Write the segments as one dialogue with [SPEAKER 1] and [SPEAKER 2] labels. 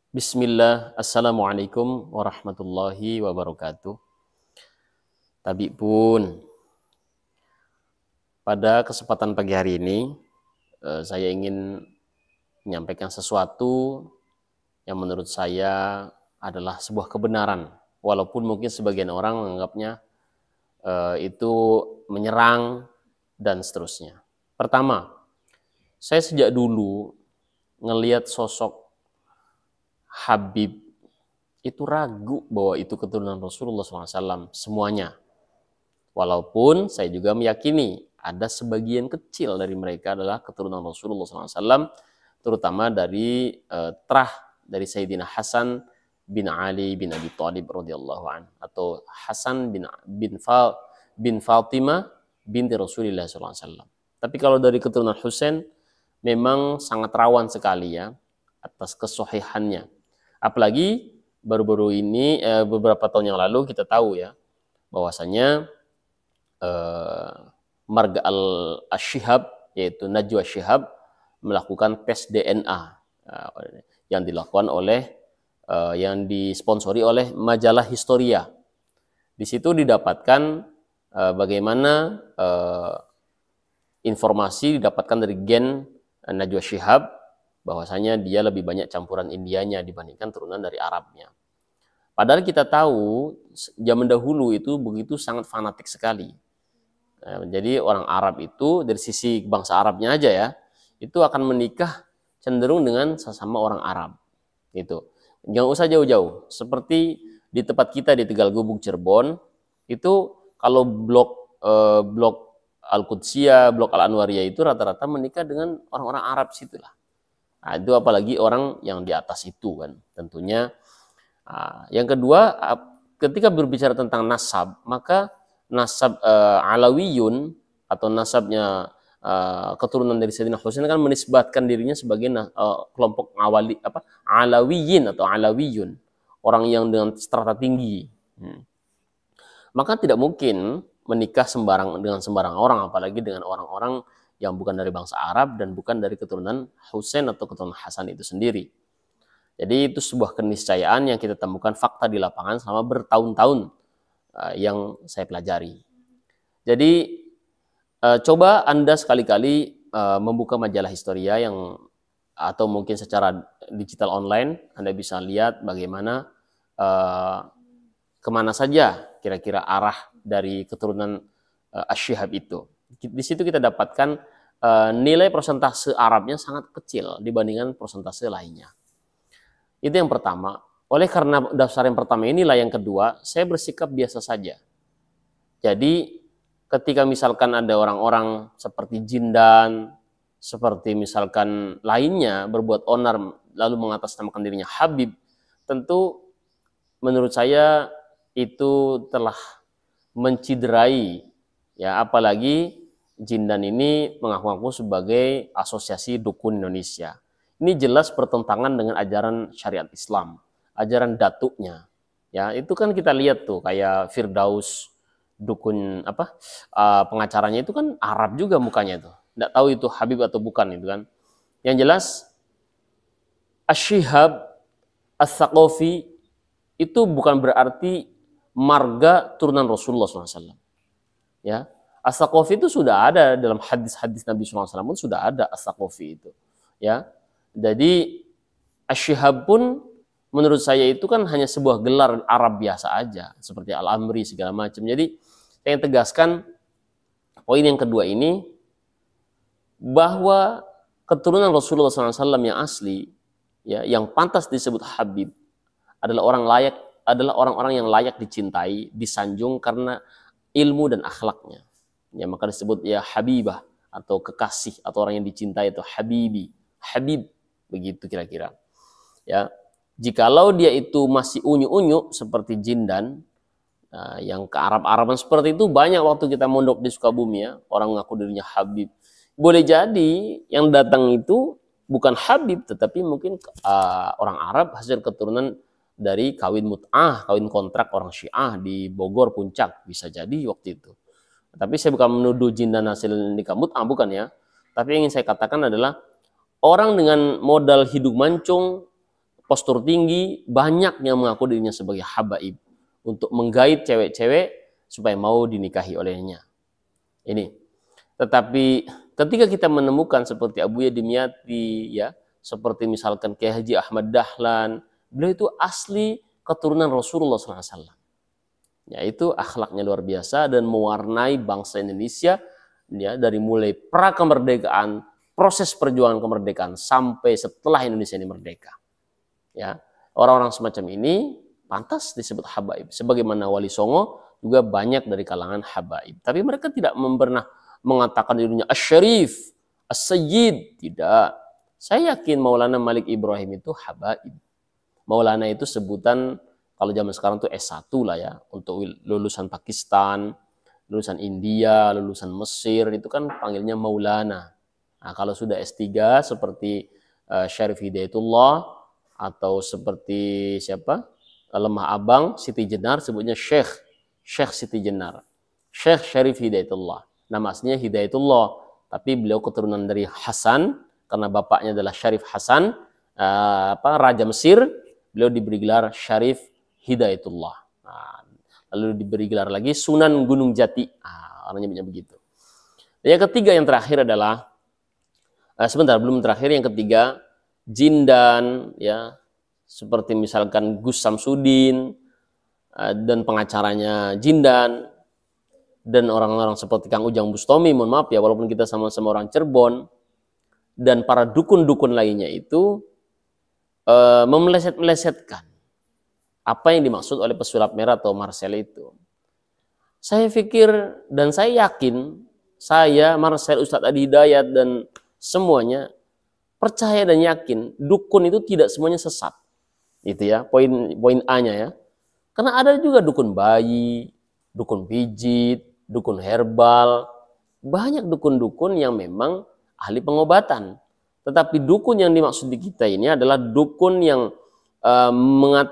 [SPEAKER 1] Bismillah, Assalamualaikum warahmatullahi wabarakatuh. Tabi pun, pada kesempatan pagi hari ini, saya ingin menyampaikan sesuatu yang menurut saya adalah sebuah kebenaran. Walaupun mungkin sebagian orang menganggapnya itu menyerang dan seterusnya. Pertama, saya sejak dulu ngelihat sosok Habib itu ragu bahwa itu keturunan Rasulullah SAW semuanya. Walaupun saya juga meyakini ada sebagian kecil dari mereka adalah keturunan Rasulullah SAW, terutama dari terah dari Sayyidina Hasan bin Ali bin Abi Thalib radhiyallahu an, atau Hasan bin Fatimah binti Rasulullah SAW. Tapi kalau dari keturunan Husain memang sangat rawan sekali ya atas kesohihannya. Apalagi baru-baru ini beberapa tahun yang lalu kita tahu ya bahwasanya Marga al-Shihab, yaitu Najwa Shihab, melakukan tes DNA yang dilakukan oleh yang disponsori oleh majalah Historia. Di situ didapatkan bagaimana informasi didapatkan dari gen Najwa Shihab bahwasanya dia lebih banyak campuran Indianya dibandingkan turunan dari Arabnya. Padahal kita tahu zaman dahulu itu begitu sangat fanatik sekali. Jadi orang Arab itu dari sisi bangsa Arabnya aja ya, itu akan menikah cenderung dengan sesama orang Arab. Gitu. Jangan usah jauh-jauh. Seperti di tempat kita di Tegal Gubuk Cirebon, itu kalau blok Al-Qudsiyah, blok Al-Anwariyah itu rata-rata menikah dengan orang-orang Arab situlah. Nah, itu apalagi orang yang di atas itu kan tentunya. Yang kedua, ketika berbicara tentang nasab, maka nasab Alawiyun atau nasabnya keturunan dari Sayyidina Husain kan menisbatkan dirinya sebagai kelompok Alawiyin atau Alawiyun, orang yang dengan strata tinggi. Maka tidak mungkin menikah dengan sembarang orang, apalagi dengan orang-orang yang bukan dari bangsa Arab dan bukan dari keturunan Husain atau keturunan Hasan itu sendiri. Jadi itu sebuah keniscayaan yang kita temukan fakta di lapangan selama bertahun-tahun yang saya pelajari. Jadi coba Anda sekali-kali membuka majalah Historia atau mungkin secara digital online, Anda bisa lihat bagaimana kemana saja kira-kira arah dari keturunan Asy-Syihab itu. Di situ kita dapatkan nilai persentase Arabnya sangat kecil dibandingkan persentase lainnya. Itu yang pertama. Oleh karena dasar yang pertama inilah yang kedua, saya bersikap biasa saja. Jadi ketika misalkan ada orang-orang seperti Jindan, seperti misalkan lainnya berbuat onar lalu mengatasnamakan dirinya Habib, tentu menurut saya itu telah menciderai ya, apalagi Jindan ini mengaku-ngaku sebagai asosiasi dukun Indonesia. Ini jelas bertentangan dengan ajaran syariat Islam, ajaran datuknya. Ya, itu kan kita lihat tuh kayak Firdaus dukun pengacaranya itu kan Arab juga mukanya itu. Enggak tahu itu Habib atau bukan itu kan. Yang jelas Asy-Syihab Ats-Tsaqafi itu bukan berarti marga turunan Rasulullah SAW. Ya, Ats-Tsaqafi itu sudah ada dalam hadis-hadis Nabi SAW pun sudah ada Ats-Tsaqafi itu. Ya, jadi Asy-Syihab pun menurut saya itu kan hanya sebuah gelar Arab biasa aja, seperti Al-Amri segala macam. Jadi saya tegaskan poin yang kedua ini, bahwa keturunan Rasulullah SAW yang asli, ya, yang pantas disebut Habib adalah orang-orang yang layak dicintai, disanjung karena ilmu dan akhlaknya. Ya, maka disebut ya Habibah atau kekasih, atau orang yang dicintai itu Habibi, Habib, begitu kira-kira. Ya, jikalau dia itu masih unyu-unyu seperti Jindan, yang ke Arab-Araban seperti itu banyak waktu kita mondok di Sukabumi ya, orang ngaku dirinya Habib. Boleh jadi yang datang itu bukan Habib, tetapi mungkin orang Arab hasil keturunan dari kawin mut'ah, kawin kontrak orang Syiah di Bogor Puncak, bisa jadi waktu itu. Tapi saya bukan menuduh Jindan hasil nikah mut'ah, bukan ya. Tapi yang ingin saya katakan adalah orang dengan modal hidup mancung, postur tinggi, banyak yang mengaku dirinya sebagai habaib untuk menggait cewek-cewek supaya mau dinikahi olehnya. Ini. Tetapi ketika kita menemukan seperti Abuya Dimyati, ya, seperti misalkan Kiai Haji Ahmad Dahlan, beliau itu asli keturunan Rasulullah SAW. Ya, itu akhlaknya luar biasa dan mewarnai bangsa Indonesia, ya, dari mulai pra kemerdekaan, proses perjuangan kemerdekaan sampai setelah Indonesia ini merdeka. Ya, orang-orang semacam ini pantas disebut habaib. Sebagaimana Wali Songo juga banyak dari kalangan habaib. Tapi mereka tidak pernah mengatakan dirinya as-syarif, as-sayyid. Tidak. Saya yakin Maulana Malik Ibrahim itu habaib. Maulana itu sebutan kalau zaman sekarang tuh S1 lah ya. Untuk lulusan Pakistan, lulusan India, lulusan Mesir, itu kan panggilnya Maulana. Nah, kalau sudah S3 seperti Syarif Hidayatullah atau seperti siapa? Lemah Abang, Siti Jenar, sebutnya Syekh Siti Jenar. Syekh Syarif Hidayatullah. Nama aslinya Hidayatullah, tapi beliau keturunan dari Hasan karena bapaknya adalah Syarif Hasan, Raja Mesir. Beliau diberi gelar Syarif Hidayatullah. Nah, lalu diberi gelar lagi Sunan Gunung Jati. Orang nyebutnya begitu. Dan yang ketiga, yang terakhir adalah sebentar, belum terakhir, yang ketiga Jindan, ya, seperti misalkan Gus Samsudin dan pengacaranya Jindan dan orang-orang seperti Kang Ujang Bustomi, mohon maaf ya, walaupun kita sama-sama orang Cirebon, dan para dukun-dukun lainnya itu memeleset-melesetkan apa yang dimaksud oleh pesulap merah atau Marcel itu. Saya pikir dan saya yakin, saya, Marcel, Ustadz Adi Hidayat dan semuanya percaya dan yakin dukun itu tidak semuanya sesat. Itu ya, poin A-nya ya. Karena ada juga dukun bayi, dukun pijit, dukun herbal. Banyak dukun-dukun yang memang ahli pengobatan. Tetapi dukun yang dimaksud di kita ini adalah dukun yang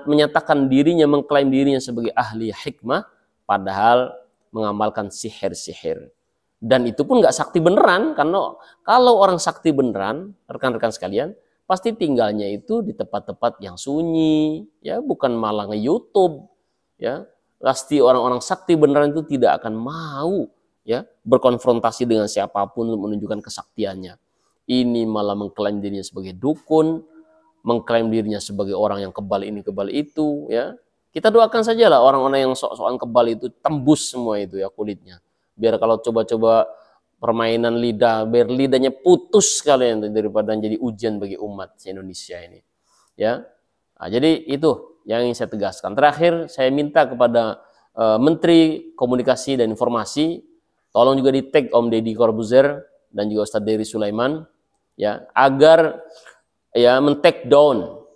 [SPEAKER 1] menyatakan dirinya, mengklaim dirinya sebagai ahli hikmah, padahal mengamalkan sihir-sihir. Dan itu pun nggak sakti beneran, karena kalau orang sakti beneran, rekan-rekan sekalian, pasti tinggalnya itu di tempat-tempat yang sunyi, ya, bukan malah nge-YouTube, ya. Pasti orang-orang sakti beneran itu tidak akan mau, ya, berkonfrontasi dengan siapapun untuk menunjukkan kesaktiannya. Ini malah mengklaim dirinya sebagai dukun, mengklaim dirinya sebagai orang yang kebal ini kebal itu, ya. Kita doakan sajalah orang-orang yang sok-sokan kebal itu tembus semua itu ya kulitnya. Biar kalau coba-coba permainan lidah, biar lidahnya putus sekalian daripada jadi ujian bagi umat Indonesia ini. Ya. Nah, jadi itu yang ingin saya tegaskan. Terakhir saya minta kepada Menteri Komunikasi dan Informasi, tolong juga di-tag Om Deddy Corbuzier dan juga Ustadz Dery Sulaiman, ya, agar ya men-take down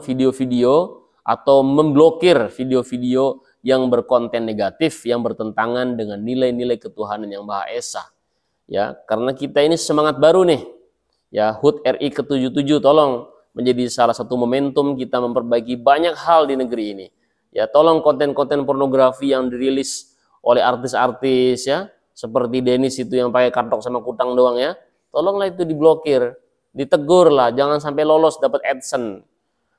[SPEAKER 1] video-video atau memblokir video-video yang berkonten negatif, yang bertentangan dengan nilai-nilai ketuhanan yang Maha Esa. Ya, karena kita ini semangat baru nih. Ya, HUT RI ke-77 tolong menjadi salah satu momentum kita memperbaiki banyak hal di negeri ini. Ya, tolong konten-konten pornografi yang dirilis oleh artis-artis, ya, seperti Dennis itu yang pakai kartok sama kutang doang, ya. Tolonglah itu diblokir, ditegur lah, jangan sampai lolos dapat AdSense.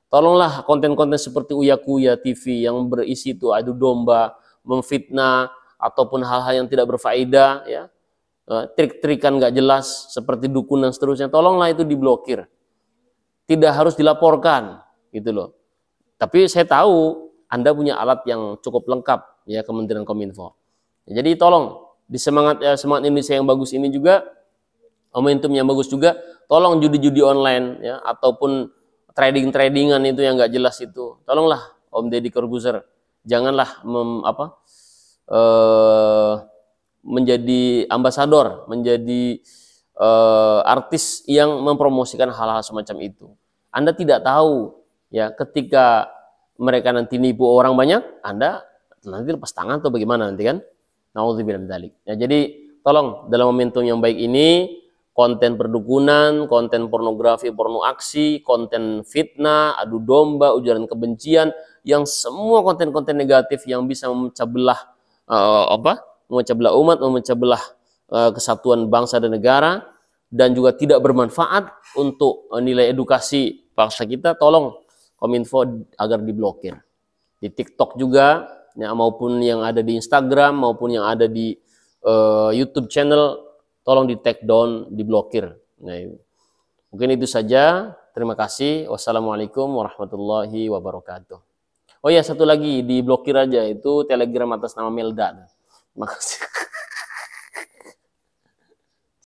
[SPEAKER 1] Tolonglah konten-konten seperti Uya Kuya TV yang berisi itu adu domba, memfitnah, ataupun hal-hal yang tidak berfaedah, ya, trik-trikan nggak jelas seperti dukun dan seterusnya. Tolonglah itu diblokir. Tidak harus dilaporkan, gitu loh. Tapi saya tahu Anda punya alat yang cukup lengkap, ya, Kementerian Kominfo. Jadi tolong di semangat Indonesia yang bagus ini juga, momentum yang bagus juga, tolong judi-judi online, ya, ataupun trading-tradingan itu yang nggak jelas itu, tolonglah Om Deddy Corbuzier, janganlah menjadi ambasador, menjadi artis yang mempromosikan hal-hal semacam itu. Anda tidak tahu, ya, ketika mereka nanti nipu orang banyak, Anda nanti lepas tangan atau bagaimana nanti kan? Nauzubillah min dzalik. Ya, jadi tolong dalam momentum yang baik ini, konten perdukunan, konten pornografi, porno aksi, konten fitnah, adu domba, ujaran kebencian, yang semua konten-konten negatif yang bisa memecah belah memecah belah umat, memecah belah kesatuan bangsa dan negara, dan juga tidak bermanfaat untuk nilai edukasi paksa kita tolong Kominfo agar diblokir. Di TikTok juga, ya, maupun yang ada di Instagram, maupun yang ada di YouTube channel, tolong di take down, diblokir. Nah, mungkin itu saja. Terima kasih. Wassalamualaikum warahmatullahi wabarakatuh. Oh ya, satu lagi, diblokir aja, itu Telegram atas nama Melda. Makasih.